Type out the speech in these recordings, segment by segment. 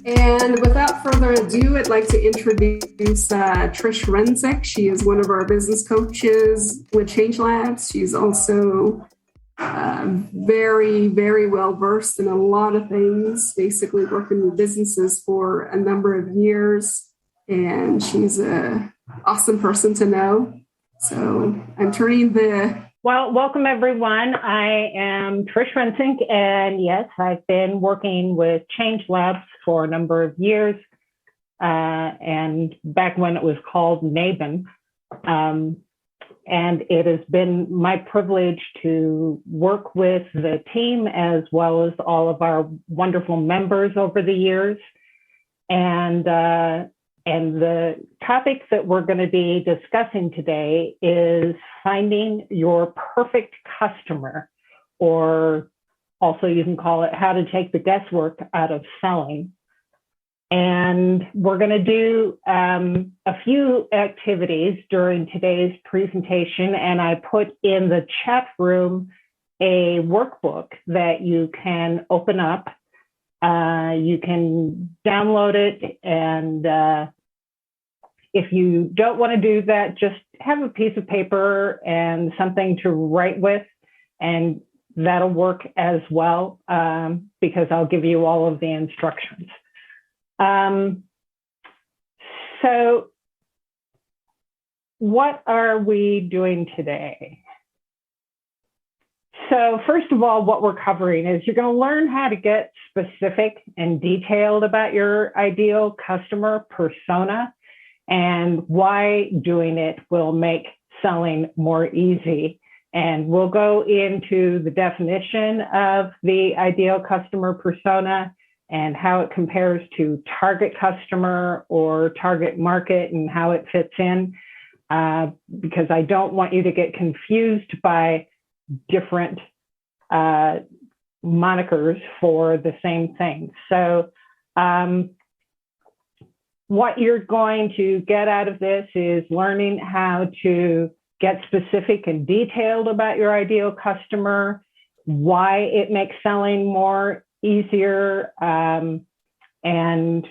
And without further ado, I'd like to introduce Trish Renzik. She is one of our business coaches with Change Labs. She's also very, very well versed in a lot of things, basically working with businesses for a number of years. And she's an awesome person to know. So I'm turning the Well, welcome everyone. I am Trish Rensink, and yes, I've been working with Change Labs for a number of years, and back when it was called NABN. And it has been my privilege to work with the team as well as all of our wonderful members over the years. And the topic that we're going to be discussing today is finding your perfect customer, or also you can call it how to take the guesswork out of selling. And we're going to do a few activities during today's presentation, and I put in the chat room a workbook that you can open up. You can download it, and if you don't want to do that, just have a piece of paper and something to write with, and that'll work as well, because I'll give you all of the instructions. So what are we doing today? So first of all, what we're covering is you're going to learn how to get specific and detailed about your ideal customer persona and why doing it will make selling more easy. And we'll go into the definition of the ideal customer persona and how it compares to target customer or target market and how it fits in, because I don't want you to get confused by different monikers for the same thing. So what you're going to get out of this is learning how to get specific and detailed about your ideal customer, why it makes selling more easier, and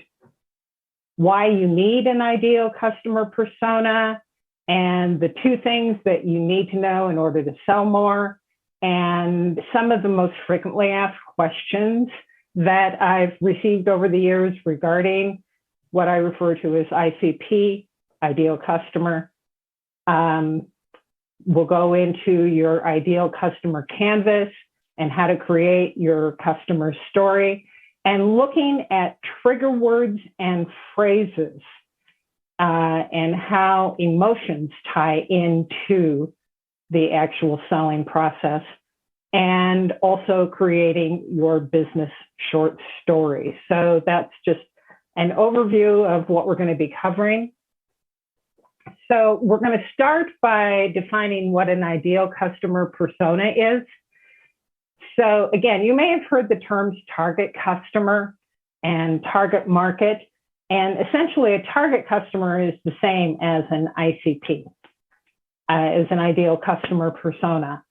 why you need an ideal customer persona, and the two things that you need to know in order to sell more, and some of the most frequently asked questions that I've received over the years regarding what I refer to as ICP, ideal customer. We'll go into your ideal customer canvas and how to create your customer story, and looking at trigger words and phrases, and how emotions tie into the actual selling process, and also creating your business short story. So that's just an overview of what we're going to be covering. So we're going to start by defining what an ideal customer persona is. So again, you may have heard the terms target customer and target market, and essentially a target customer is the same as an ICP, as an ideal customer persona.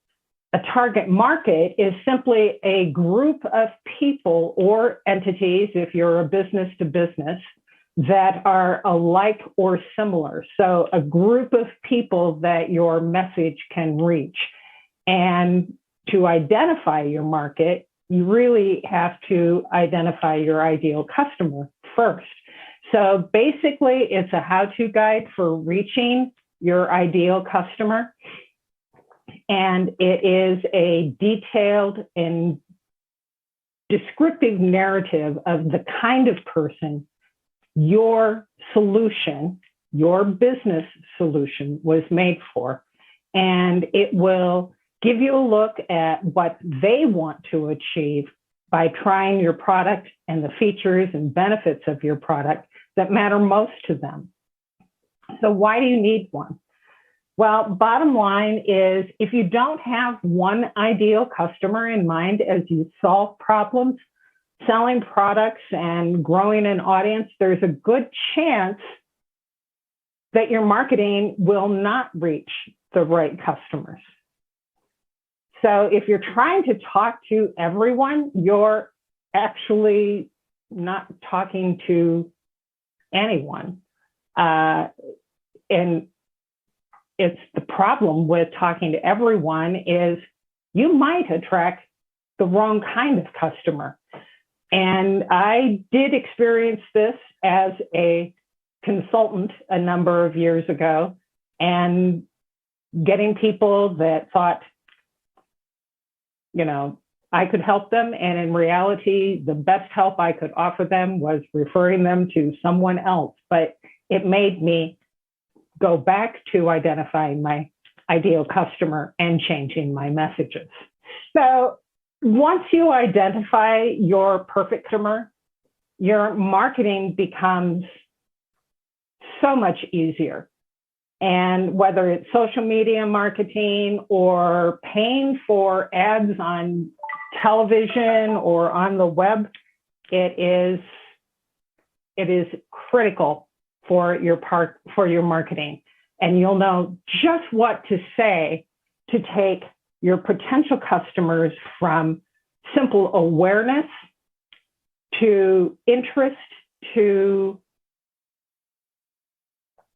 A target market is simply a group of people or entities, if you're a business to business, that are alike or similar. So a group of people that your message can reach. And to identify your market, you really have to identify your ideal customer first. So basically, it's a how-to guide for reaching your ideal customer. And it is a detailed and descriptive narrative of the kind of person your solution, your business solution, was made for. And it will give you a look at what they want to achieve by trying your product and the features and benefits of your product that matter most to them. So why do you need one? Well, bottom line is, if you don't have one ideal customer in mind as you solve problems, selling products and growing an audience, there's a good chance that your marketing will not reach the right customers. So if you're trying to talk to everyone, you're actually not talking to anyone. And it's the problem with talking to everyone is you might attract the wrong kind of customer. And I did experience this as a consultant a number of years ago, and getting people that thought, I could help them. And in reality, the best help I could offer them was referring them to someone else. But it made me go back to identifying my ideal customer and changing my messages. So once you identify your perfect customer, your marketing becomes so much easier. And whether it's social media marketing or paying for ads on television or on the web, it is critical for your marketing. And you'll know just what to say to take your potential customers from simple awareness to interest to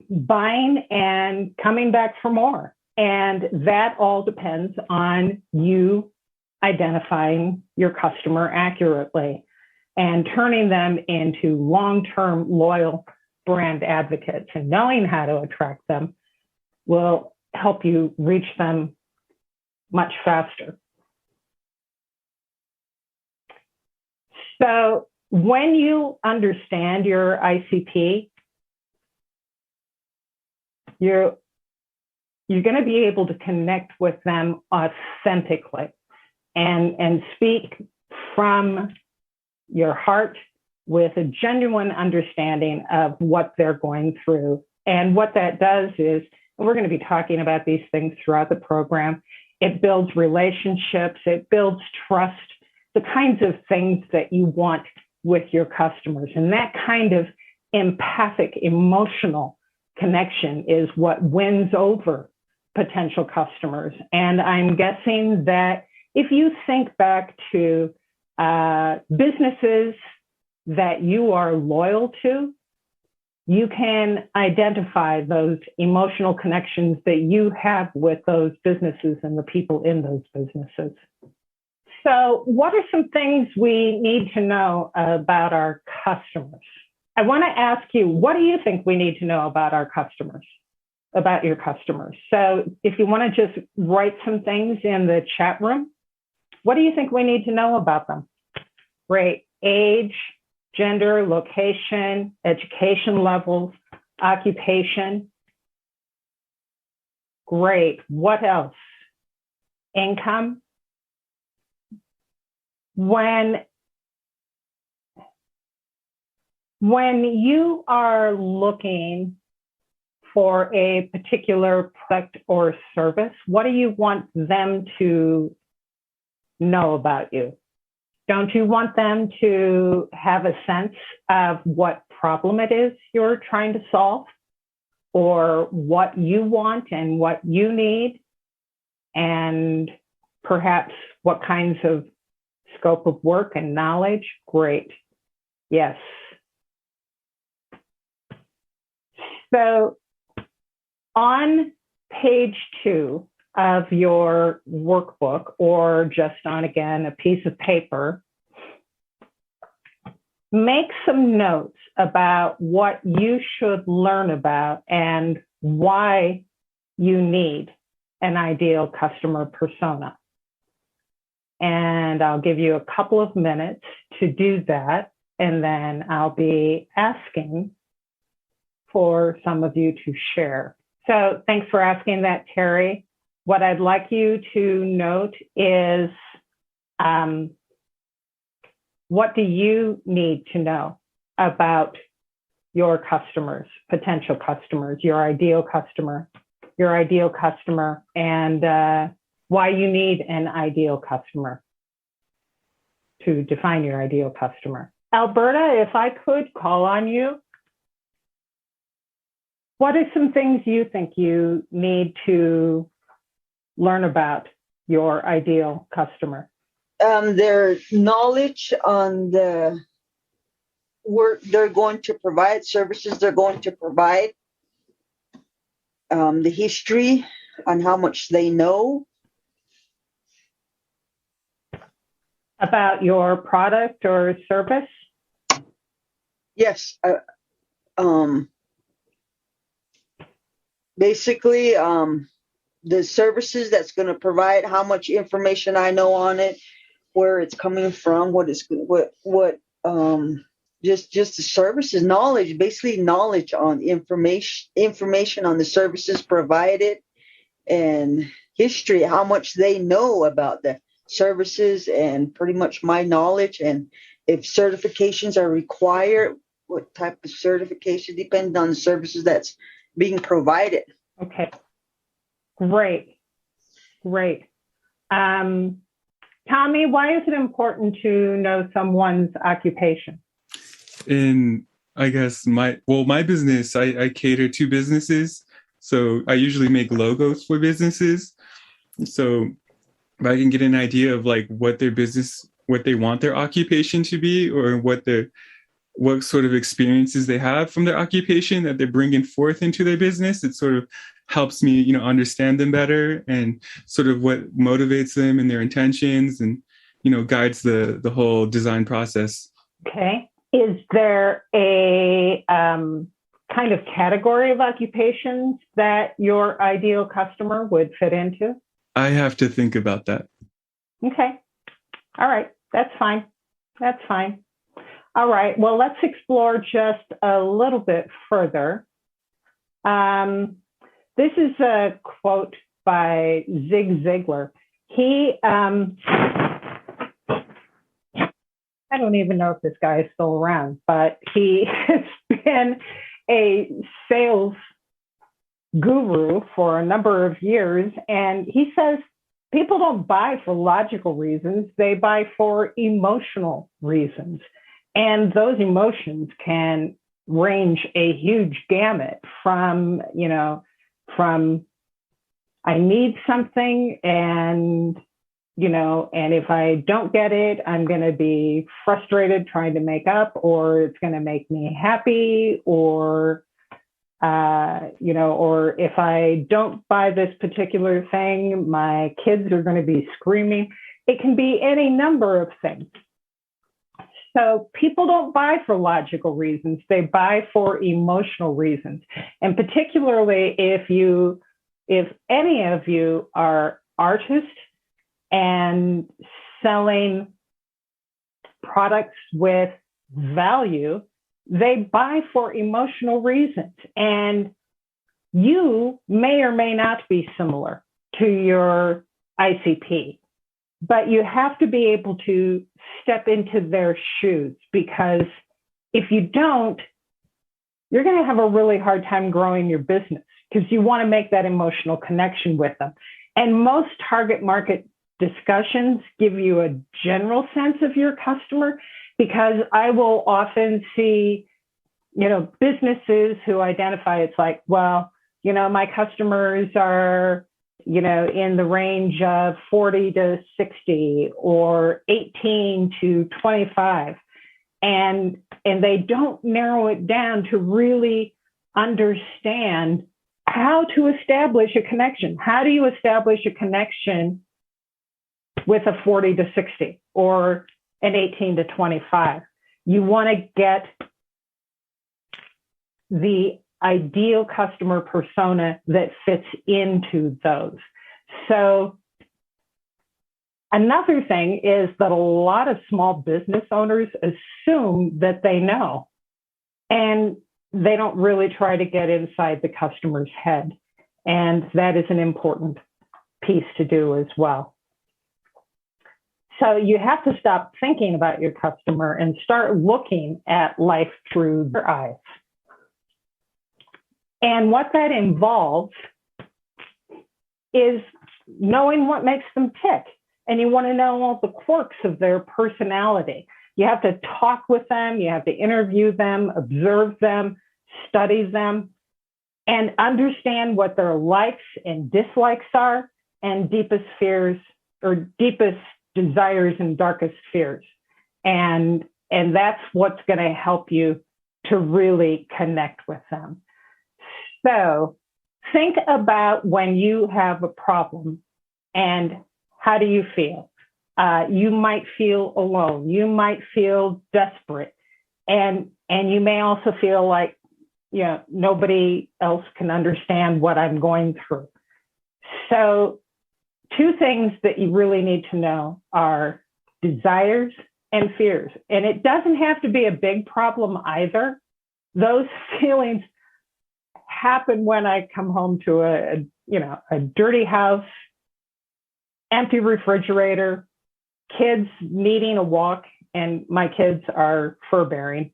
buying and coming back for more. And that all depends on you identifying your customer accurately and turning them into long-term loyal brand advocates. And knowing how to attract them will help you reach them much faster. So when you understand your ICP, you're going to be able to connect with them authentically and speak from your heart with a genuine understanding of what they're going through. And what that does is, and we're going to be talking about these things throughout the program, it builds relationships, it builds trust, the kinds of things that you want with your customers. And that kind of empathic, emotional connection is what wins over potential customers. And I'm guessing that if you think back to businesses that you are loyal to, you can identify those emotional connections that you have with those businesses and the people in those businesses. So what are some things we need to know about our customers? I want to ask you, what do you think we need to know about our customers, about your customers? So if you want to just write some things in the chat room, what do you think we need to know about them? Great. Age, gender, location, education levels, occupation. Great. What else? Income. When you are looking for a particular product or service, what do you want them to know about you? Don't you want them to have a sense of what problem it is you're trying to solve, or what you want and what you need, and perhaps what kinds of scope of work and knowledge? Great. Yes. So on page 2 of your workbook, or just on, again, a piece of paper, make some notes about what you should learn about and why you need an ideal customer persona. And I'll give you a couple of minutes to do that, and then I'll be asking for some of you to share. So thanks for asking that, Terry. What I'd like you to note is, what do you need to know about your customers, potential customers, your ideal customer, and why you need an ideal customer to define your ideal customer. Alberta, if I could call on you, what are some things you think you need to learn about your ideal customer? Their knowledge on the they're going to provide, services they're going to provide, the history on how much they know about your product or service. Yes. Basically, the services that's going to provide, how much information I know on it, where it's coming from, just the services, knowledge, basically knowledge on information on the services provided, and history, how much they know about the services, and pretty much my knowledge, and if certifications are required, what type of certification, depending on the services that's being provided. Okay, great. Tommy, why is it important to know someone's occupation? In, I guess, my business, I cater to businesses. So I usually make logos for businesses. So if I can get an idea of like what their business, what they want their occupation to be, or what sort of experiences they have from their occupation that they're bringing forth into their business, it sort of helps me, understand them better, and sort of what motivates them and their intentions, and, guides the whole design process. Okay. Is there a kind of category of occupations that your ideal customer would fit into? I have to think about that. Okay. All right. That's fine. All right. Well, let's explore just a little bit further. This is a quote by Zig Ziglar. He, I don't even know if this guy is still around, but he has been a sales guru for a number of years. And he says people don't buy for logical reasons, they buy for emotional reasons. And those emotions can range a huge gamut from I need something, and if I don't get it, I'm going to be frustrated trying to make up, or it's going to make me happy, or if I don't buy this particular thing, my kids are going to be screaming. It can be any number of things. So people don't buy for logical reasons. They buy for emotional reasons. And particularly if any of you are artists and selling products with value, they buy for emotional reasons. And you may or may not be similar to your ICP, but you have to be able to step into their shoes, because if you don't, you're going to have a really hard time growing your business, because you want to make that emotional connection with them. And most target market discussions give you a general sense of your customer, because I will often see, businesses who identify, it's like, well, my customers are, in the range of 40 to 60 or 18 to 25. And they don't narrow it down to really understand how to establish a connection. How do you establish a connection with a 40 to 60 or an 18 to 25? You want to get the ideal customer persona that fits into those. So another thing is that a lot of small business owners assume that they know, and they don't really try to get inside the customer's head. And that is an important piece to do as well. So you have to stop thinking about your customer and start looking at life through their eyes. And what that involves is knowing what makes them tick. And you want to know all the quirks of their personality. You have to talk with them, you have to interview them, observe them, study them, and understand what their likes and dislikes are, and deepest fears or deepest desires and darkest fears. And And that's what's going to help you to really connect with them. So think about when you have a problem and how do you feel? You might feel alone. You might feel desperate. And you may also feel like, nobody else can understand what I'm going through. So 2 things that you really need to know are desires and fears. And it doesn't have to be a big problem either. Those feelings happen when I come home to a dirty house, empty refrigerator, kids needing a walk, and my kids are fur bearing,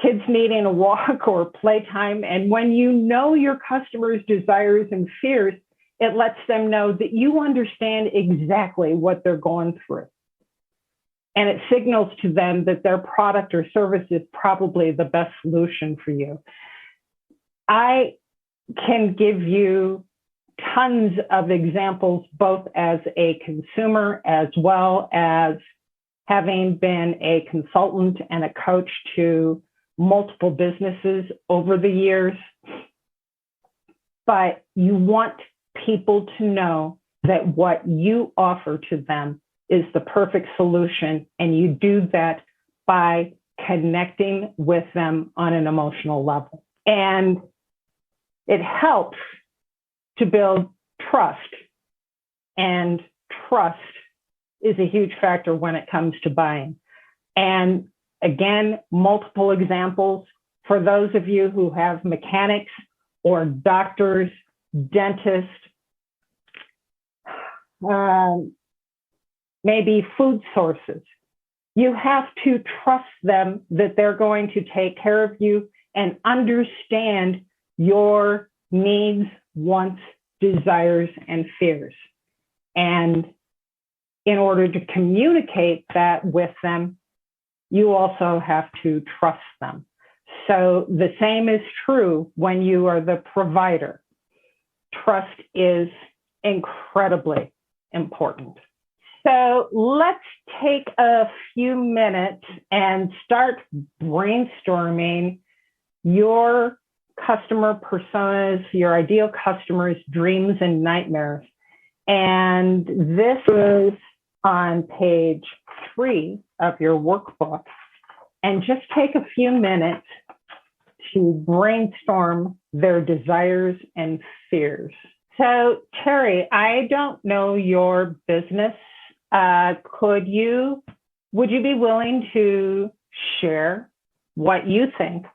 kids needing a walk or playtime. And when you know your customers' desires and fears, it lets them know that you understand exactly what they're going through. And it signals to them that their product or service is probably the best solution for you. I can give you tons of examples, both as a consumer as well as having been a consultant and a coach to multiple businesses over the years. But you want people to know that what you offer to them is the perfect solution. And you do that by connecting with them on an emotional level. And it helps to build trust. And trust is a huge factor when it comes to buying. And again, multiple examples for those of you who have mechanics or doctors, dentists, maybe food sources. You have to trust them that they're going to take care of you and understand your needs, wants, desires, and fears. And in order to communicate that with them, you also have to trust them. So the same is true when you are the provider. Trust is incredibly important. So let's take a few minutes and start brainstorming your customer personas, your ideal customers' dreams and nightmares. And this is on page 3 of your workbook. And just take a few minutes to brainstorm their desires and fears. So, Terry, I don't know your business. Would you be willing to share what you think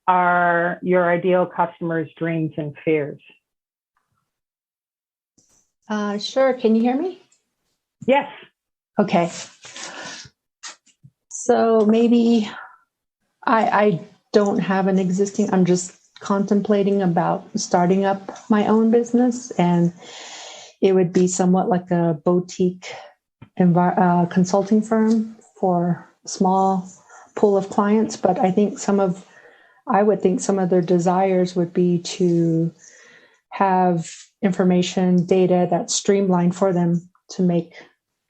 are your ideal customers' dreams and fears? Sure. Can you hear me? Yes. Okay. So maybe I don't have an existing, I'm just contemplating about starting up my own business, and it would be somewhat like a boutique consulting firm for a small pool of clients. But I think I would think some of their desires would be to have information, data that's streamlined for them to make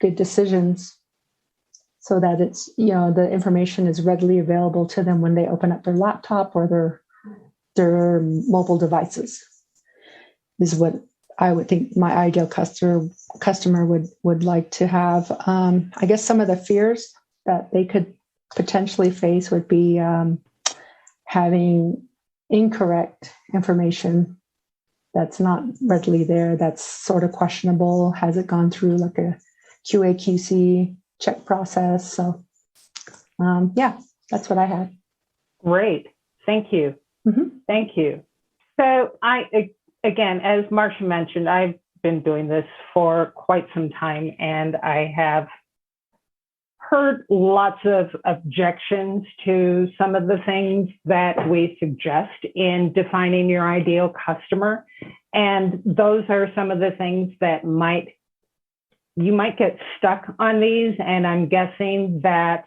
good decisions, so that it's, the information is readily available to them when they open up their laptop or their mobile devices, is what I would think my ideal customer would like to have. I guess some of the fears that they could potentially face would be having incorrect information that's not readily there, that's sort of questionable. Has it gone through like a QA/QC check process? So, that's what I had. Great. Thank you. Mm-hmm. Thank you. So again, as Marsha mentioned, I've been doing this for quite some time, and I have heard lots of objections to some of the things that we suggest in defining your ideal customer. And those are some of the things that you might get stuck on these. And I'm guessing that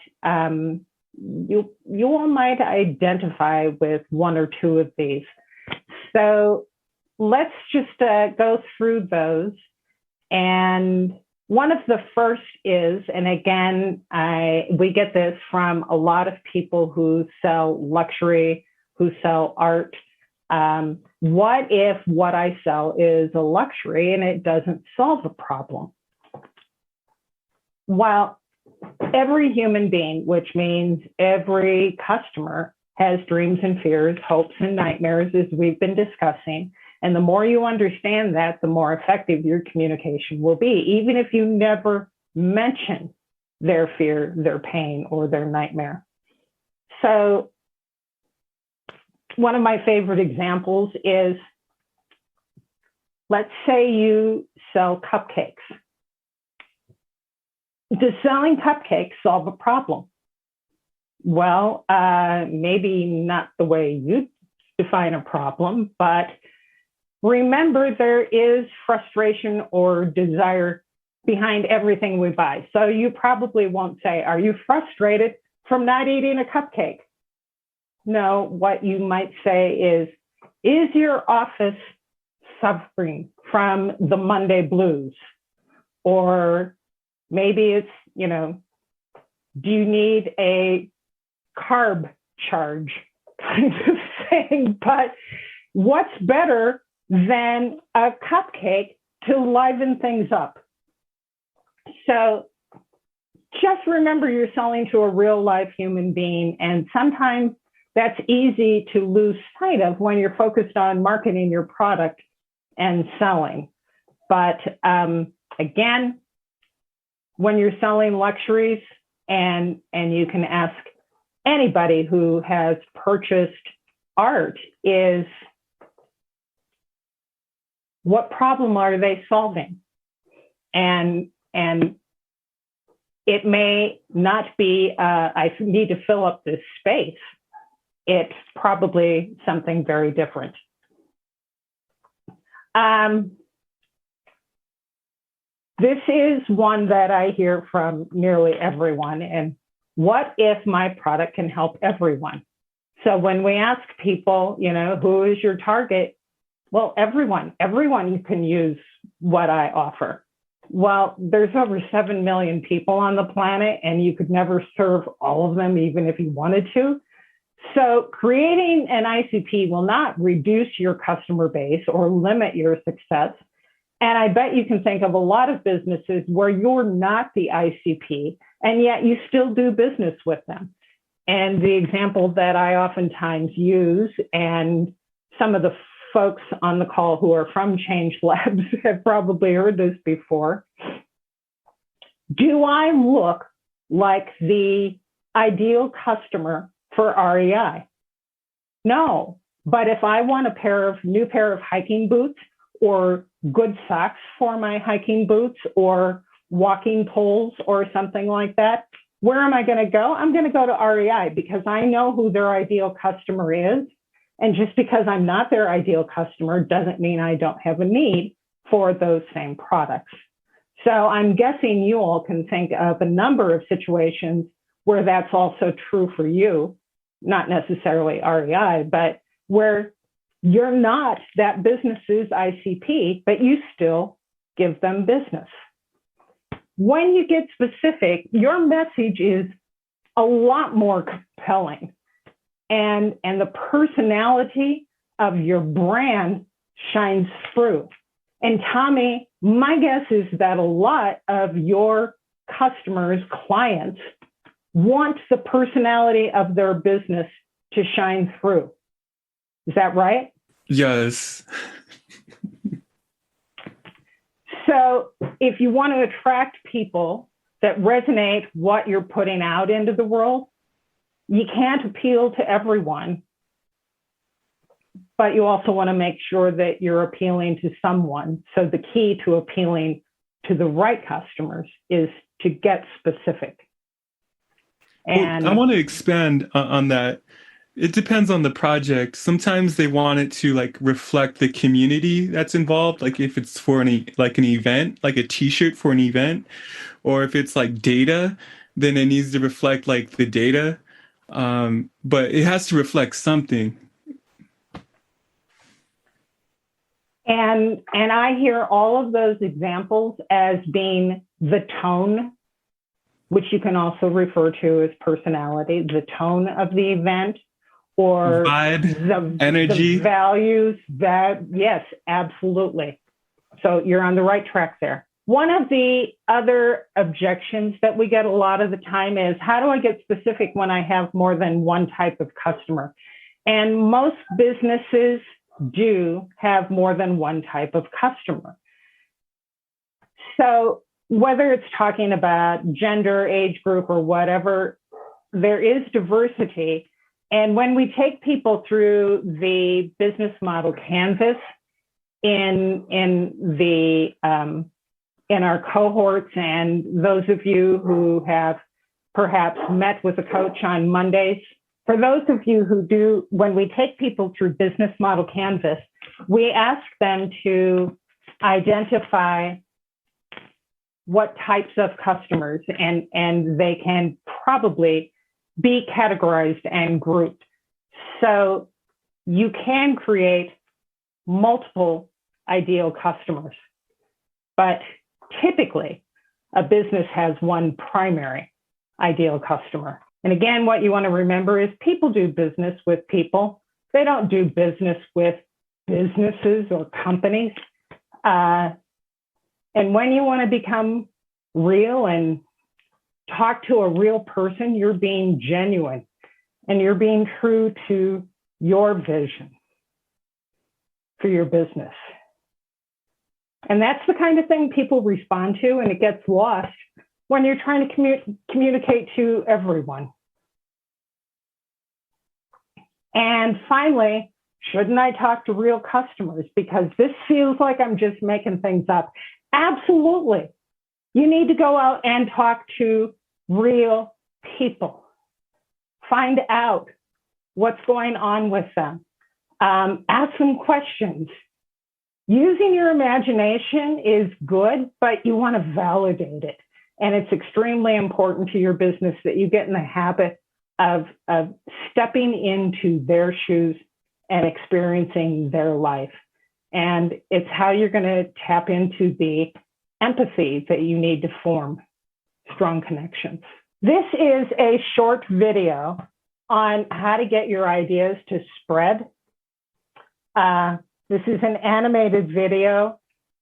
you all might identify with 1 or 2 of these. So let's just go through those. And One of the first is, and again, we get this from a lot of people who sell luxury, who sell art. What if what I sell is a luxury and it doesn't solve a problem? Well, every human being, which means every customer, has dreams and fears, hopes and nightmares, as we've been discussing. And the more you understand that, the more effective your communication will be, even if you never mention their fear, their pain, or their nightmare. So one of my favorite examples is, let's say you sell cupcakes. Does selling cupcakes solve a problem? Well, maybe not the way you define a problem, but remember, there is frustration or desire behind everything we buy. So you probably won't say, are you frustrated from not eating a cupcake? No, what you might say is your office suffering from the Monday blues? Or maybe it's, do you need a carb charge kind of thing? But what's better than a cupcake to liven things up? So just remember, you're selling to a real life human being, and sometimes that's easy to lose sight of when you're focused on marketing your product and selling. But again, when you're selling luxuries, and you can ask anybody who has purchased art, is what problem are they solving? And it may not be, I need to fill up this space. It's probably something very different. This is one that I hear from nearly everyone. And what if my product can help everyone? So when we ask people, who is your target? Well, everyone can use what I offer. Well, there's over 7 million people on the planet, and you could never serve all of them, even if you wanted to. So creating an ICP will not reduce your customer base or limit your success. And I bet you can think of a lot of businesses where you're not the ICP, and yet you still do business with them. And the example that I oftentimes use, and some of the folks on the call who are from Change Labs have probably heard this before. Do I look like the ideal customer for REI? No, but if I want a new pair of hiking boots, or good socks for my hiking boots, or walking poles, or something like that, where am I going to go? I'm going to go to REI, because I know who their ideal customer is. And just because I'm not their ideal customer doesn't mean I don't have a need for those same products. So I'm guessing you all can think of a number of situations where that's also true for you, not necessarily REI, but where you're not that business's ICP, but you still give them business. When you get specific, your message is a lot more compelling. And the personality of your brand shines through. And Tommy, my guess is that a lot of your customers, clients, want the personality of their business to shine through. Is that right? Yes. So if you want to attract people that resonate what you're putting out into the world, you can't appeal to everyone, but you also want to make sure that you're appealing to someone. So the key to appealing to the right customers is to get specific. And I want to expand on that. It depends on the project. Sometimes they want it to reflect the community that's involved. Like if it's for an event, like a t-shirt for an event, or if it's data, then it needs to reflect the data. But it has to reflect something. And I hear all of those examples as being the tone, which you can also refer to as personality, the tone of the event, or vibe, energy, the values. That, yes, absolutely. So you're on the right track there. One of the other objections that we get a lot of the time is, how do I get specific when I have more than one type of customer? And most businesses do have more than one type of customer. So whether it's talking about gender, age group, or whatever, there is diversity. And when we take people through the business model canvas in our cohorts, and those of you who have perhaps met with a coach on Mondays, for those of you who do, when we take people through business model canvas, we ask them to identify what types of customers, and they can probably be categorized and grouped. So you can create multiple ideal customers, but typically a business has one primary ideal customer. And again, what you want to remember is people do business with people. They don't do business with businesses or companies. And when you want to become real and talk to a real person, you're being genuine and you're being true to your vision for your business. And that's the kind of thing people respond to, and it gets lost when you're trying to communicate to everyone. And finally, shouldn't I talk to real customers? Because this feels like I'm just making things up. Absolutely. You need to go out and talk to real people. Find out what's going on with them. Ask them questions. Using your imagination is good, but you want to validate it. And it's extremely important to your business that you get in the habit of stepping into their shoes and experiencing their life. And it's how you're going to tap into the empathy that you need to form strong connections. This is a short video on how to get your ideas to spread. This is an animated video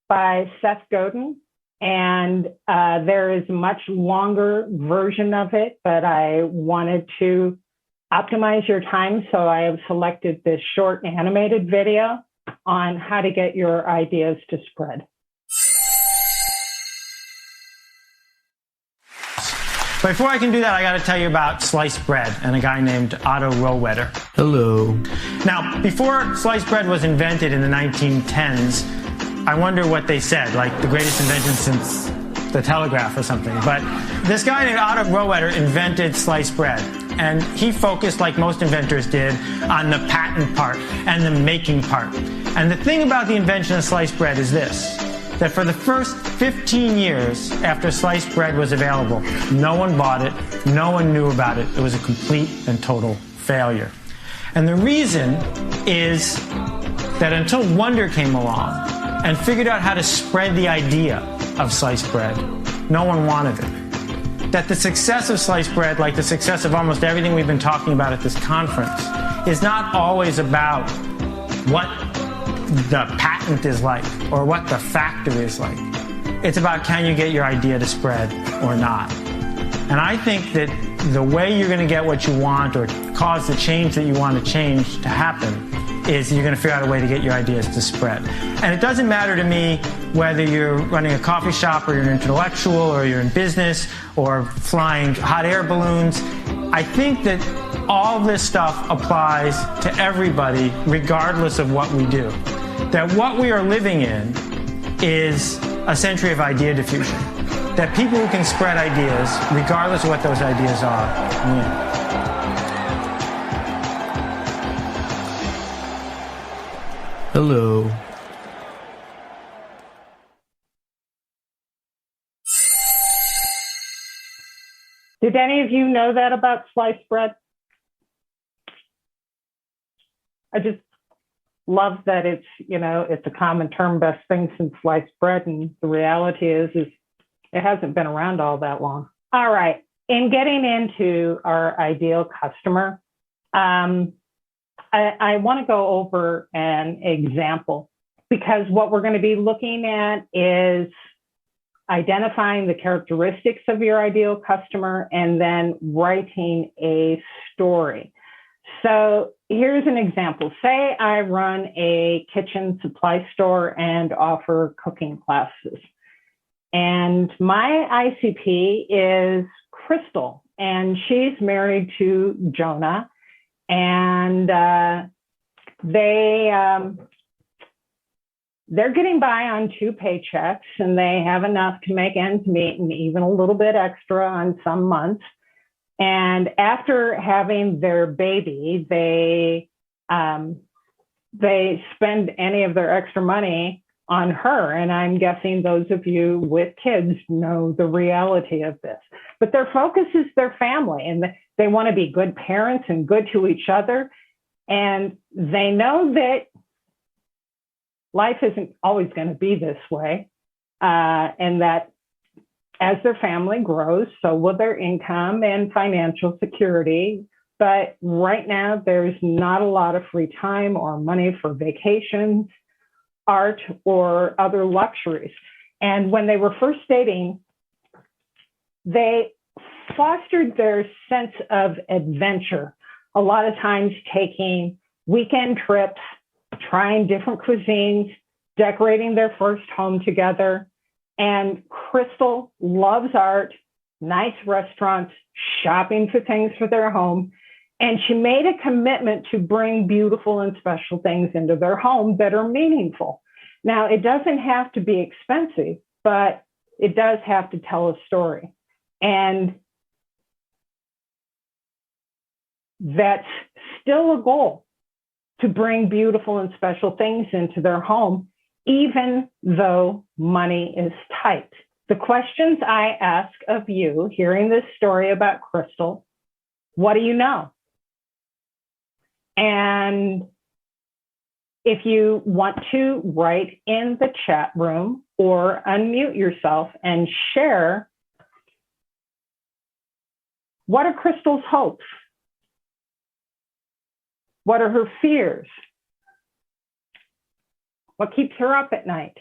by Seth Godin, and there is a much longer version of it, but I wanted to optimize your time, so I have selected this short animated video on how to get your ideas to spread. Before I can do that, I got to tell you about sliced bread and a guy named Otto Rohwedder. Hello. Now, before sliced bread was invented in the 1910s, I wonder what they said, like the greatest invention since the telegraph or something. But this guy named Otto Rohwedder invented sliced bread. And he focused, like most inventors did, on the patent part and the making part. And the thing about the invention of sliced bread is this, that for the first 15 years after sliced bread was available, no one bought it, no one knew about it. It was a complete and total failure. And the reason is that until Wonder came along and figured out how to spread the idea of sliced bread, no one wanted it. That the success of sliced bread, like the success of almost everything we've been talking about at this conference, is not always about what the patent is like or what the factory is like. It's about, can you get your idea to spread or not? And I think that the way you're going to get what you want or cause the change that you want to change to happen is you're going to figure out a way to get your ideas to spread. And it doesn't matter to me whether you're running a coffee shop or you're an intellectual or you're in business or flying hot air balloons. I think that all this stuff applies to everybody regardless of what we do. That what we are living in is a century of idea diffusion. That people who can spread ideas, regardless of what those ideas are, win. Hello. Did any of you know that about sliced bread? love that it's a common term, best thing since sliced bread. And the reality is it hasn't been around all that long. All right. In getting into our ideal customer, I want to go over an example, because what we're going to be looking at is identifying the characteristics of your ideal customer and then writing a story. So here's an example. Say I run a kitchen supply store and offer cooking classes. And my ICP is Crystal, and she's married to Jonah. And they're getting by on 2 paychecks, and they have enough to make ends meet and even a little bit extra on some months. And after having their baby, they spend any of their extra money on her. And I'm guessing those of you with kids know the reality of this. But their focus is their family, and they want to be good parents and good to each other. And they know that life isn't always going to be this way, and that as their family grows, so will their income and financial security. But right now, there's not a lot of free time or money for vacations, art, or other luxuries. And when they were first dating, they fostered their sense of adventure, a lot of times taking weekend trips, trying different cuisines, decorating their first home together. And Crystal loves art, nice restaurants, shopping for things for their home. And she made a commitment to bring beautiful and special things into their home that are meaningful. Now, it doesn't have to be expensive, but it does have to tell a story. And that's still a goal, to bring beautiful and special things into their home, even though money is tight. The questions I ask of you, hearing this story about Crystal: what do you know? And if you want to, write in the chat room or unmute yourself and share, what are Crystal's hopes? What are her fears? What keeps her up at night?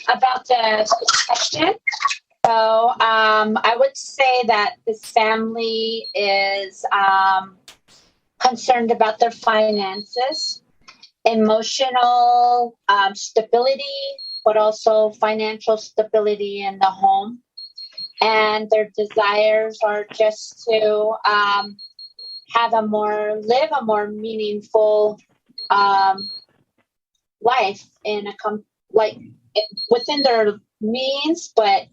About the question. So I would say that this family is concerned about their finances, emotional stability, but also financial stability in the home. And their desires are just to live a more meaningful life in within their means, but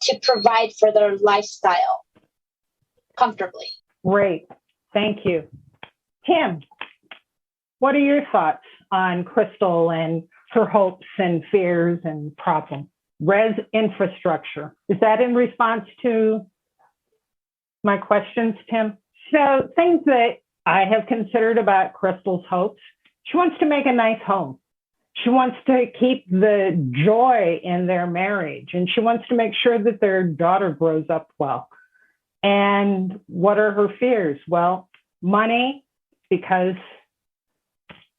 to provide for their lifestyle comfortably. Great. Thank you. Tim, what are your thoughts on Crystal and her hopes and fears and problems? Res infrastructure. Is that in response to my questions, Tim? So things that I have considered about Crystal's hopes: she wants to make a nice home. She wants to keep the joy in their marriage, and she wants to make sure that their daughter grows up well. And what are her fears? Well, money, because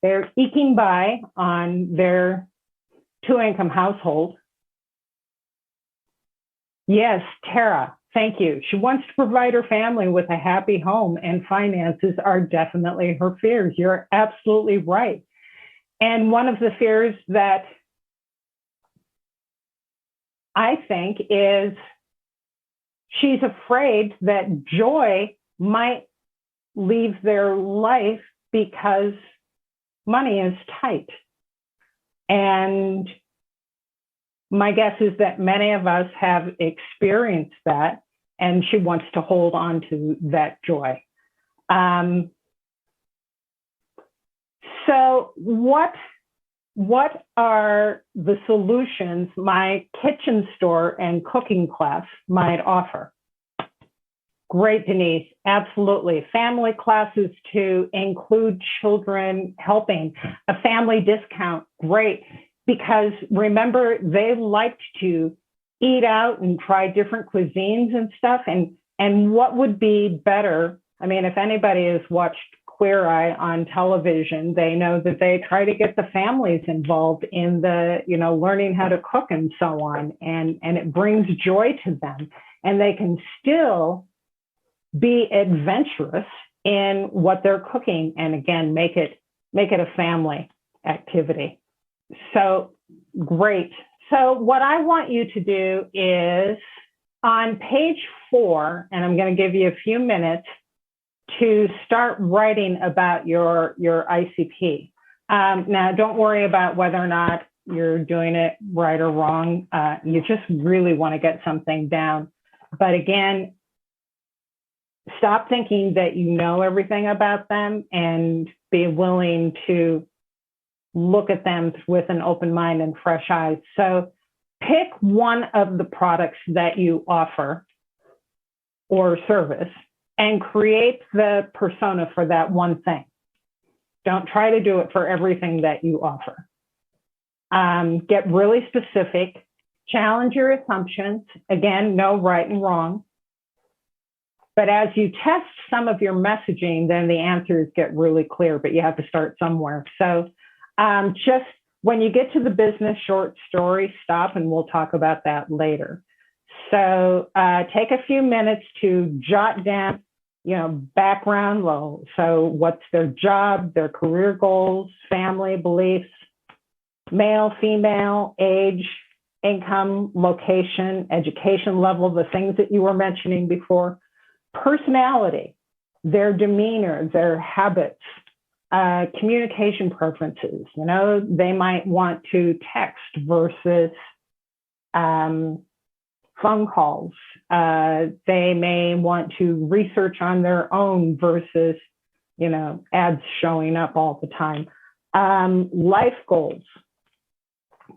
they're eking by on their 2-income household. Yes, Tara, thank you. She wants to provide her family with a happy home, and finances are definitely her fears. You're absolutely right. And one of the fears that I think is she's afraid that joy might leave their life because money is tight. And my guess is that many of us have experienced that, and she wants to hold on to that joy. So what are the solutions my kitchen store and cooking class might offer? Great, Denise. Absolutely. Family classes to include children helping. A family discount. Great. Because remember, they liked to eat out and try different cuisines and stuff. And what would be better? I mean, if anybody has watched Queer Eye on television, they know that they try to get the families involved in the, learning how to cook and so on. And it brings joy to them. And they can still be adventurous in what they're cooking. And again, make it a family activity. So great. So what I want you to do is on page 4, and I'm going to give you a few minutes to start writing about your ICP. Now, don't worry about whether or not you're doing it right or wrong. You just really want to get something down. But again, stop thinking that you know everything about them and be willing to look at them with an open mind and fresh eyes. So pick one of the products that you offer or service and create the persona for that one thing. Don't try to do it for everything that you offer. Get really specific, challenge your assumptions. Again, no right and wrong. But as you test some of your messaging, then the answers get really clear, but you have to start somewhere. So just when you get to the business short story, stop and we'll talk about that later. So take a few minutes to jot down, background. So what's their job, their career goals, family, beliefs, male, female, age, income, location, education level, the things that you were mentioning before, personality, their demeanor, their habits, communication preferences. They might want to text versus phone calls. They may want to research on their own versus, ads showing up all the time. Life goals.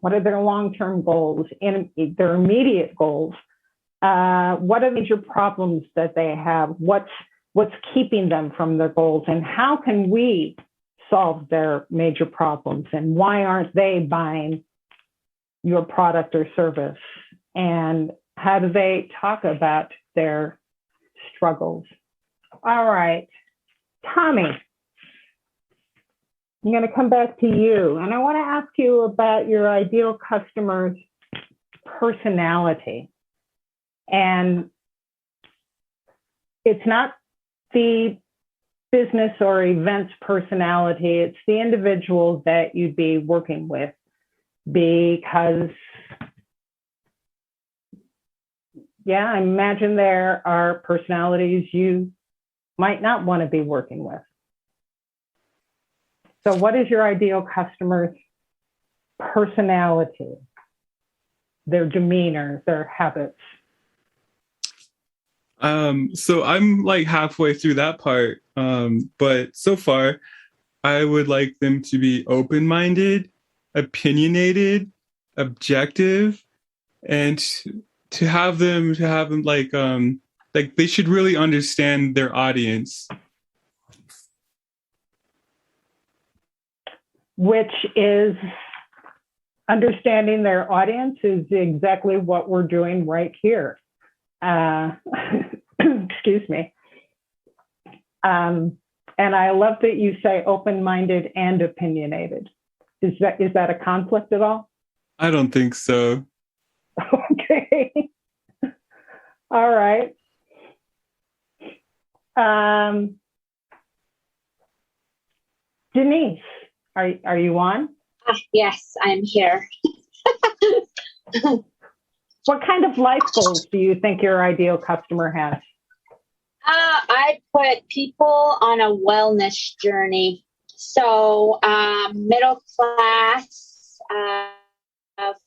What are their long-term goals? Their immediate goals. What are the major problems that they have? What's keeping them from their goals? And how can we solve their major problems? And why aren't they buying your product or service? And how do they talk about their struggles? All right, Tommy, I'm going to come back to you. And I want to ask you about your ideal customer's personality. And it's not the business or events personality, it's the individual that you'd be working with, because I imagine there are personalities you might not want to be working with. So what is your ideal customer's personality, their demeanor, their habits? So I'm like halfway through that part. But so far I would like them to be open-minded, opinionated, objective, and to have them like they should really understand their audience. Which is understanding their audience is exactly what we're doing right here. Excuse me. And I love that you say open-minded and opinionated. Is that a conflict at all? I don't think so. Okay. All right. Denise, are you on? Yes, I'm here. What kind of life goals do you think your ideal customer has? I put people on a wellness journey. So middle class,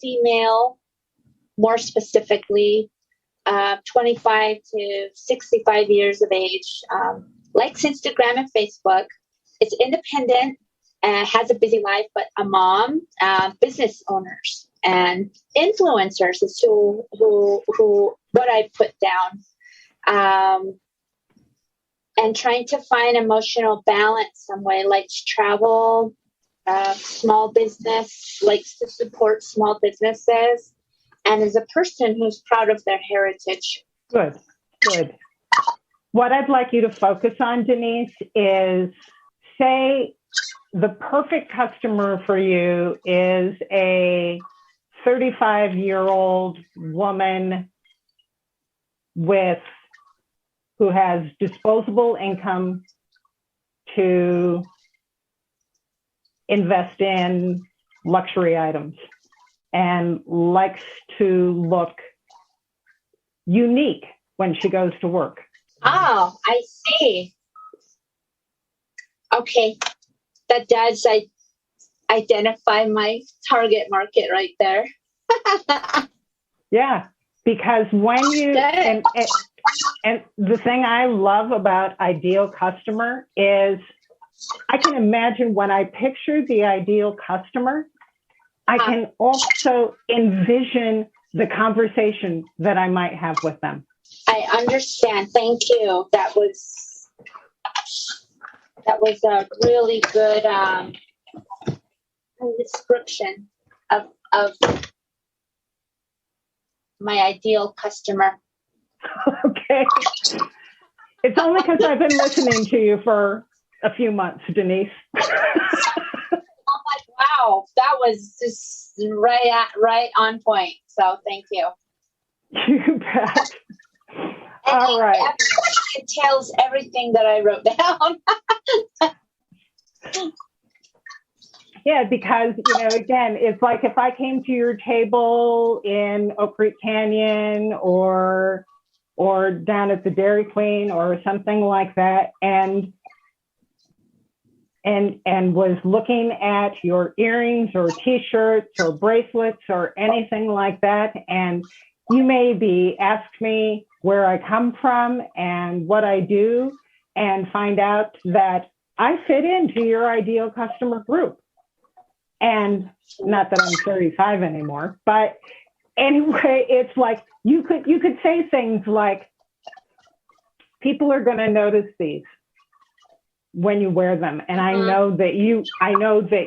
female, more specifically, 25 to 65 years of age, likes Instagram and Facebook. It's independent, has a busy life, but a mom, business owners, and influencers is who what I put down. and trying to find emotional balance some way, likes travel, small business, likes to support small businesses, and is a person who's proud of their heritage. Good, good. What I'd like you to focus on, Denise, is say the perfect customer for you is a 35-year-old woman who has disposable income to invest in luxury items and likes to look unique when she goes to work. Oh, I see. Okay, that does identify my target market right there. Yeah, because when you and the thing I love about ideal customer is I can imagine when I picture the ideal customer, I can also envision the conversation that I might have with them. I understand. Thank you. That was a really good description of my ideal customer. Okay. It's only because I've been listening to you for a few months, Denise. Wow, that was just right on point. So thank you. You bet. All right. It tells everything that I wrote down. Yeah, because, again, it's like if I came to your table in Oak Creek Canyon or down at the Dairy Queen or something like that, and was looking at your earrings or T-shirts or bracelets or anything like that, and you maybe ask me where I come from and what I do, and find out that I fit into your ideal customer group. And not that I'm 35 anymore, but anyway, it's like you could say things like, people are going to notice these when you wear them, and I know that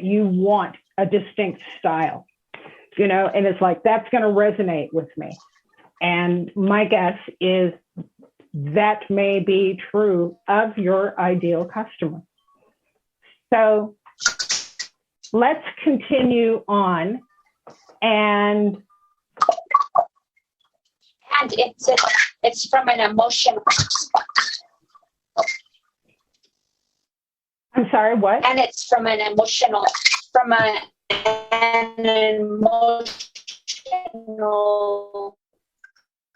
you want a distinct style, and it's like that's going to resonate with me. And my guess is that may be true of your ideal customer. So let's continue on. And it's from an emotion. I'm sorry, what? And it's from an emotional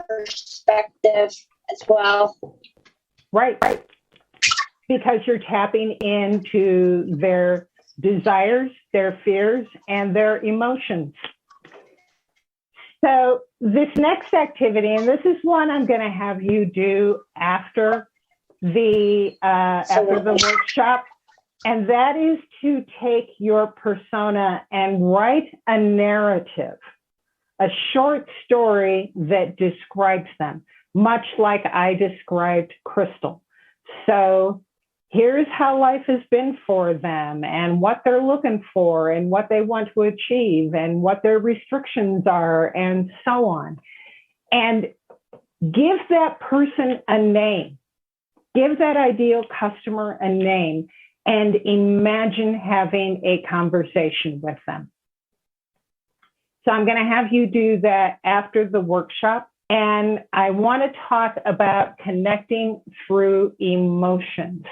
perspective as well. Right. Because you're tapping into their desires, their fears, and their emotions. So this next activity, and this is one I'm going to have you do after the workshop, and that is to take your persona and write a narrative, a short story that describes them, much like I described Crystal. So here's how life has been for them and what they're looking for and what they want to achieve and what their restrictions are and so on. And give that person a name. Give that ideal customer a name and imagine having a conversation with them. So I'm going to have you do that after the workshop. And I want to talk about connecting through emotions,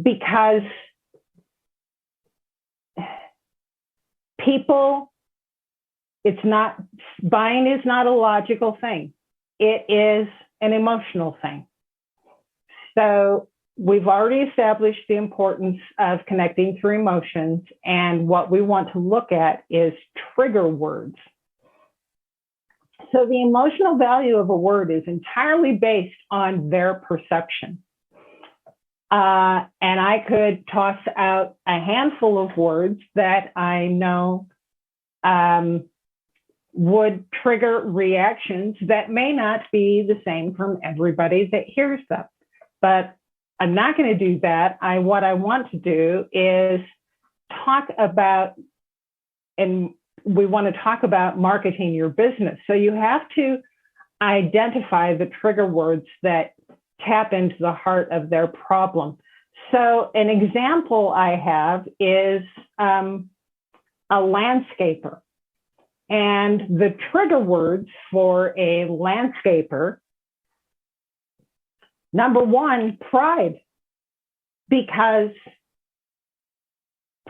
because buying is not a logical thing. It is an emotional thing. So we've already established the importance of connecting through emotions, and what we want to look at is trigger words. So the emotional value of a word is entirely based on their perception. And I could toss out a handful of words that I know would trigger reactions that may not be the same from everybody that hears them. But I'm not going to do that. What I want to do is talk about, and we want to talk about marketing your business. So you have to identify the trigger words that tap into the heart of their problem. So an example I have is a landscaper. And the trigger words for a landscaper, number one, pride. Because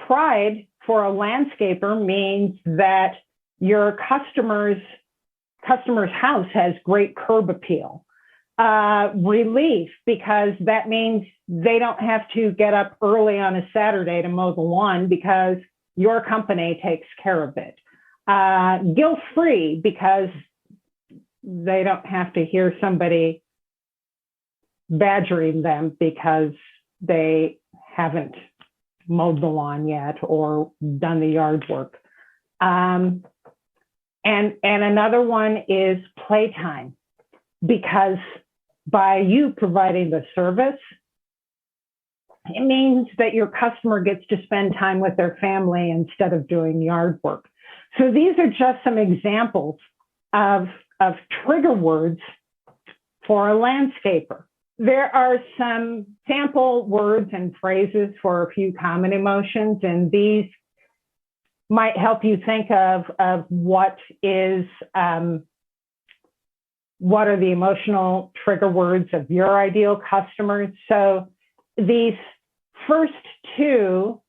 pride for a landscaper means that your customer's house has great curb appeal. Relief, because that means they don't have to get up early on a Saturday to mow the lawn because your company takes care of it. Guilt-free, because they don't have to hear somebody badgering them because they haven't mowed the lawn yet or done the yard work. And another one is playtime, because by you providing the service, it means that your customer gets to spend time with their family instead of doing yard work. So these are just some examples of trigger words for a landscaper. There are some sample words and phrases for a few common emotions, and these might help you think of what are the emotional trigger words of your ideal customers. So these first two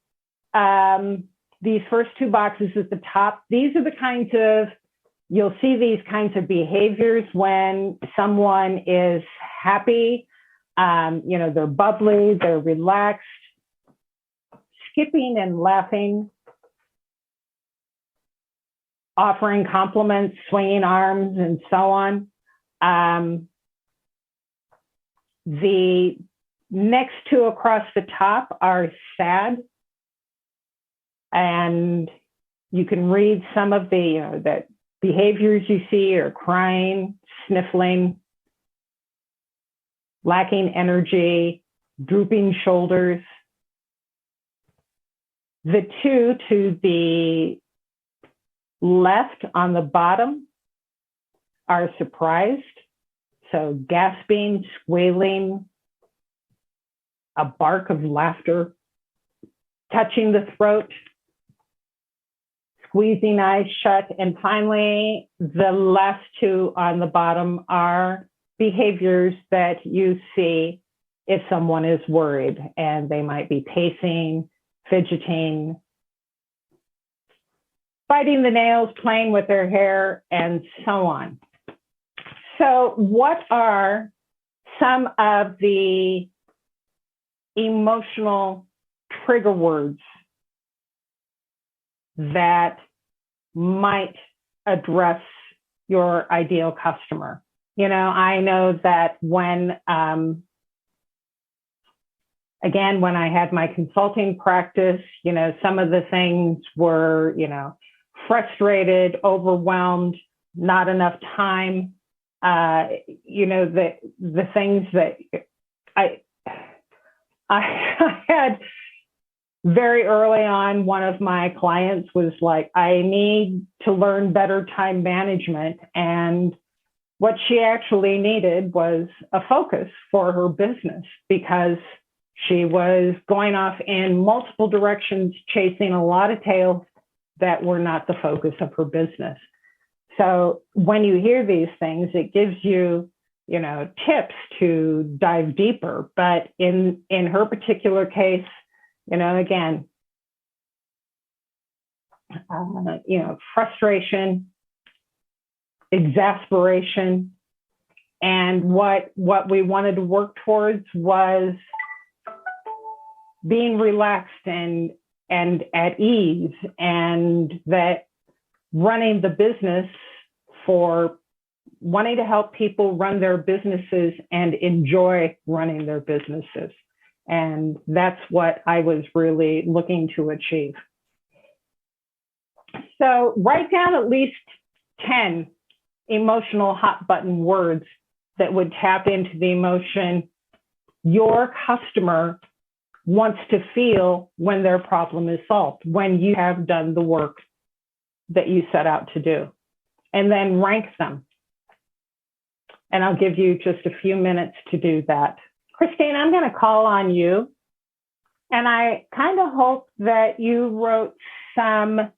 boxes at the top, these are the kinds of, you'll see these kinds of behaviors when someone is happy. They're bubbly, they're relaxed, skipping and laughing, offering compliments, swinging arms, and so on. The next two across the top are sad. And you can read some of the behaviors you see are crying, sniffling, lacking energy, drooping shoulders. The two to the left on the bottom are surprised. So gasping, squealing, a bark of laughter, touching the throat, squeezing eyes shut. And finally, the last two on the bottom are behaviors that you see if someone is worried, and they might be pacing, fidgeting, biting the nails, playing with their hair, and so on. So what are some of the emotional trigger words that might address your ideal customer? I know that when I had my consulting practice, some of the things were, frustrated, overwhelmed, not enough time. The things that I had very early on, one of my clients was like, I need to learn better time management. And what she actually needed was a focus for her business, because she was going off in multiple directions, chasing a lot of tails that were not the focus of her business. So when you hear these things, it gives you, tips to dive deeper. But in her particular case, frustration, exasperation, and what we wanted to work towards was being relaxed and at ease, and that running the business, for wanting to help people run their businesses and enjoy running their businesses. And that's what I was really looking to achieve. So write down at least 10 emotional hot button words that would tap into the emotion your customer wants to feel when their problem is solved, when you have done the work that you set out to do, and then rank them. And I'll give you just a few minutes to do that. Christine, I'm going to call on you. And I kind of hope that you wrote some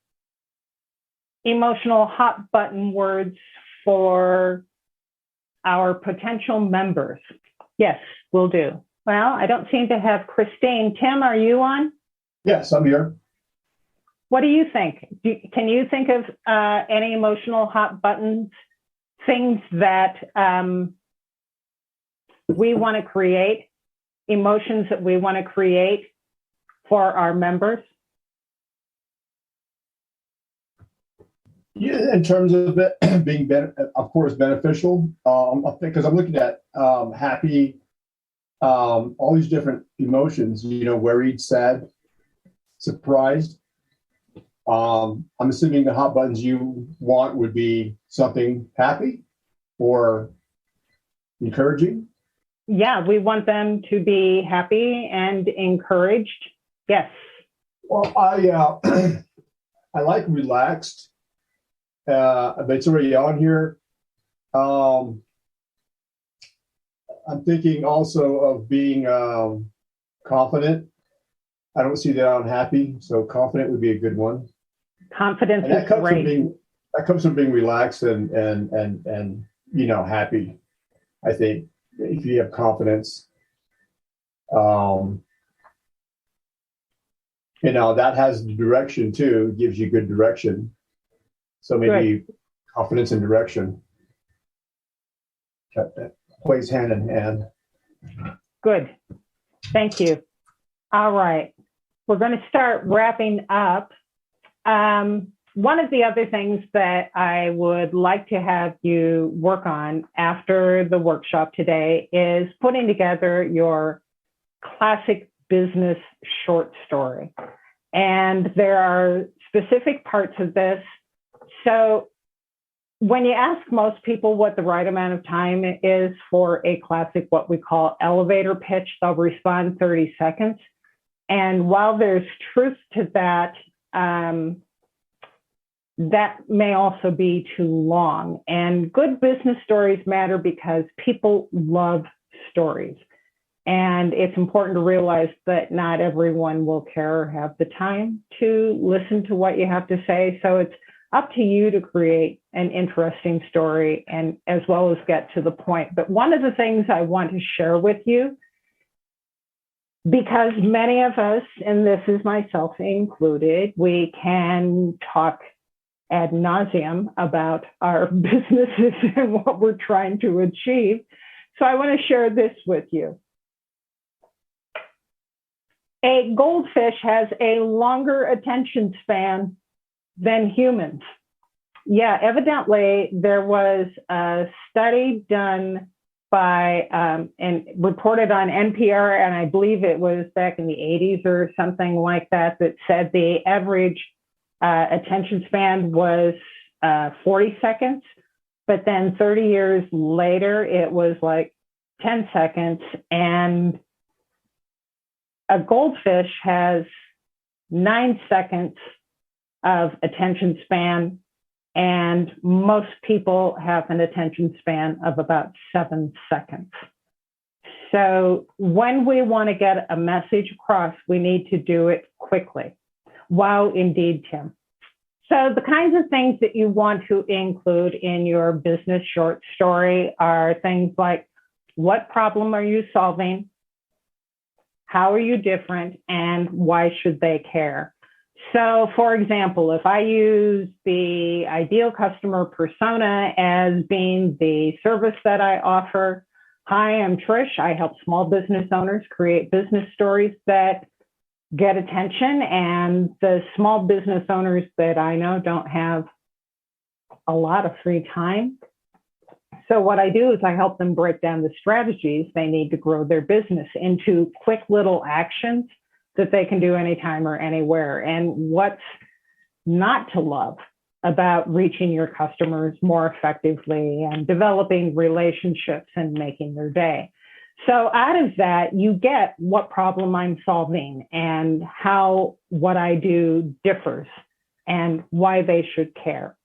emotional hot button words for our potential members. Yes, we'll do. Well, I don't seem to have Christine. Tim, are you on? Yes, I'm here. What do you think? Can you think of any emotional hot buttons, things that we want to create, emotions that we want to create for our members? Yeah, in terms of it being, of course, beneficial, because I'm looking at happy, all these different emotions, worried, sad, surprised. I'm assuming the hot buttons you want would be something happy or encouraging. Yeah, we want them to be happy and encouraged. Yes. Well, I like relaxed, but it's already on here. I'm thinking also of being confident. I don't see that on happy, so confident would be a good one. Confidence and that is comes great. From being, that comes from being relaxed and happy. I think if you have confidence, that has the direction too. It gives you good direction. So maybe Good. Confidence and direction that plays hand in hand. Good. Thank you. All right. We're going to start wrapping up. One of the other things that I would like to have you work on after the workshop today is putting together your classic business short story. And there are specific parts of this. So when you ask most people what the right amount of time is for a classic, what we call elevator pitch, they'll respond 30 seconds. And while there's truth to that, that may also be too long. And good business stories matter because people love stories. And it's important to realize that not everyone will care or have the time to listen to what you have to say. So it's up to you to create an interesting story and as well as get to the point. But one of the things I want to share with you, because many of us, and this is myself included, we can talk ad nauseum about our businesses and what we're trying to achieve. So I want to share this with you. A goldfish has a longer attention span than humans. Yeah, evidently there was a study done by and reported on NPR, and I believe it was back in the 80s or something like that, that said the average attention span was 40 seconds, but then 30 years later, it was like 10 seconds. And a goldfish has 9 seconds of attention span, and most people have an attention span of about 7 seconds. So when we want to get a message across, we need to do it quickly. Wow, indeed, Tim. So the kinds of things that you want to include in your business short story are things like, what problem are you solving? How are you different? And why should they care? So for example, if I use the ideal customer persona as being the service that I offer, hi, I'm Trish. I help small business owners create business stories that get attention, and the small business owners that I know don't have a lot of free time. So what I do is I help them break down the strategies they need to grow their business into quick little actions that they can do anytime or anywhere. And what's not to love about reaching your customers more effectively and developing relationships and making their day. So out of that, you get what problem I'm solving and how what I do differs and why they should care.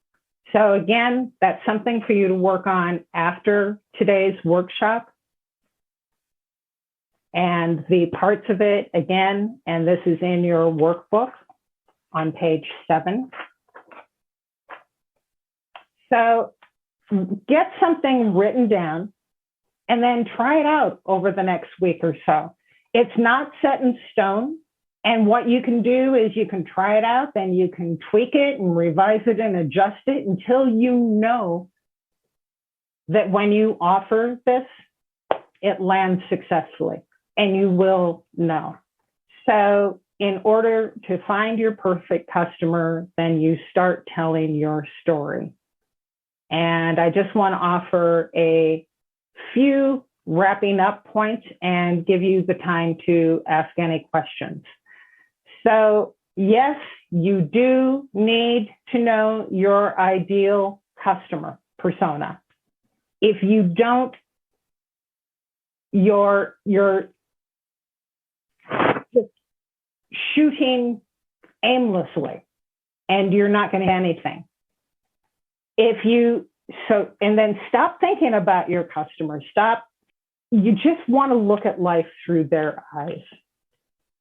So again, that's something for you to work on after today's workshop. And the parts of it, again, and this is in your workbook on page 7. So get something written down and then try it out over the next week or so. It's not set in stone. And what you can do is you can try it out, then you can tweak it and revise it and adjust it until you know that when you offer this, it lands successfully, and you will know. So in order to find your perfect customer, then you start telling your story. And I just want to offer a few wrapping up points and give you the time to ask any questions. So yes, you do need to know your ideal customer persona. If you don't, you're just shooting aimlessly and you're not going to get anything. And then stop thinking about your customer. You just want to look at life through their eyes.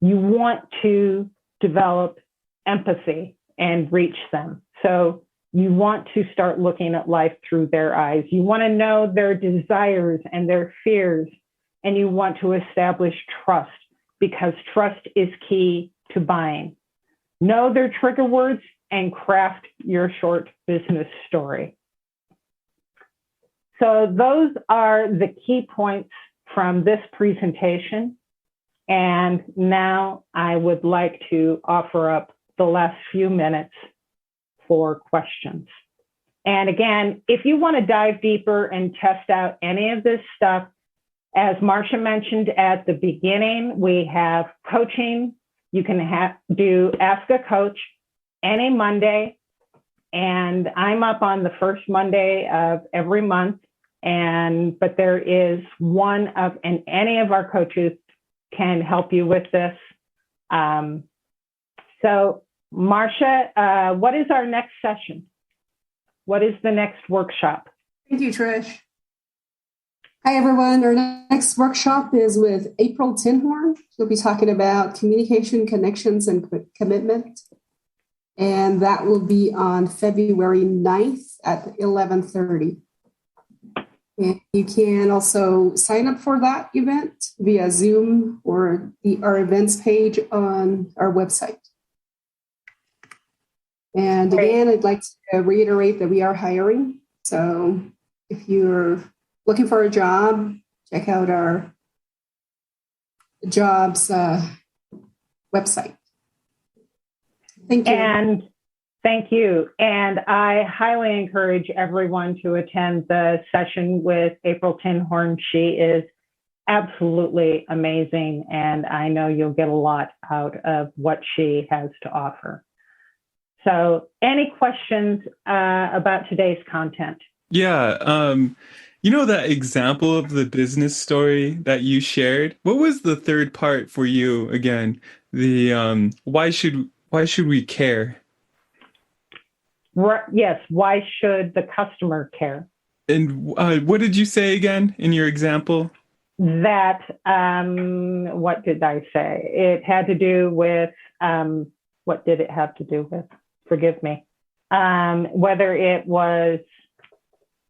You want to develop empathy and reach them. So you want to start looking at life through their eyes. You want to know their desires and their fears, and you want to establish trust, because trust is key to buying. Know their trigger words and craft your short business story. So those are the key points from this presentation. And now I would like to offer up the last few minutes for questions. And again, if you want to dive deeper and test out any of this stuff, as Marcia mentioned at the beginning, we have coaching. You can do Ask a Coach any Monday. And I'm up on the first Monday of every month. But there is and any of our coaches can help you with this. So Marcia, what is our next session? What is the next workshop? Thank you, Trish. Hi, everyone. Our next workshop is with April Tinhorn. She'll be talking about communication, connections, and commitment. And that will be on February 9th at 11:30. And you can also sign up for that event via Zoom or our events page on our website. And again, I'd like to reiterate that we are hiring. So if you're looking for a job, check out our jobs website. Thank you. And thank you. And I highly encourage everyone to attend the session with April Tinhorn. She is absolutely amazing. And I know you'll get a lot out of what she has to offer. So any questions about today's content? Yeah. That example of the business story that you shared, what was the third part for you again? The why should we care? Yes, why should the customer care? And what did you say again in your example? That, what did I say? It had to do with, what did it have to do with? Forgive me. Whether it was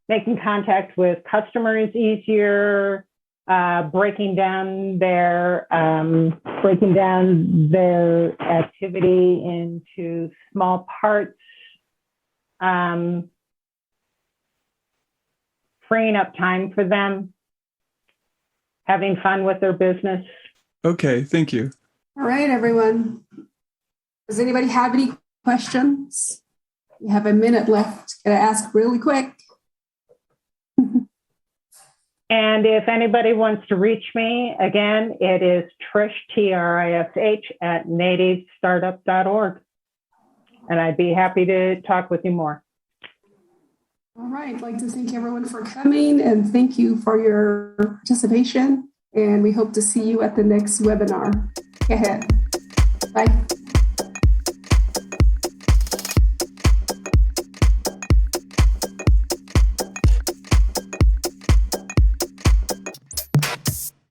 making contact with customers easier, breaking down their activity into small parts, freeing up time for them, having fun with their business. Okay, thank you. All right, everyone. Does anybody have any questions? You have a minute left. Gotta ask really quick. And if anybody wants to reach me, again, it is Trish, Trish, at nativestartup.org. And I'd be happy to talk with you more. All right. I'd like to thank everyone for coming and thank you for your participation. And we hope to see you at the next webinar. Go ahead. Bye.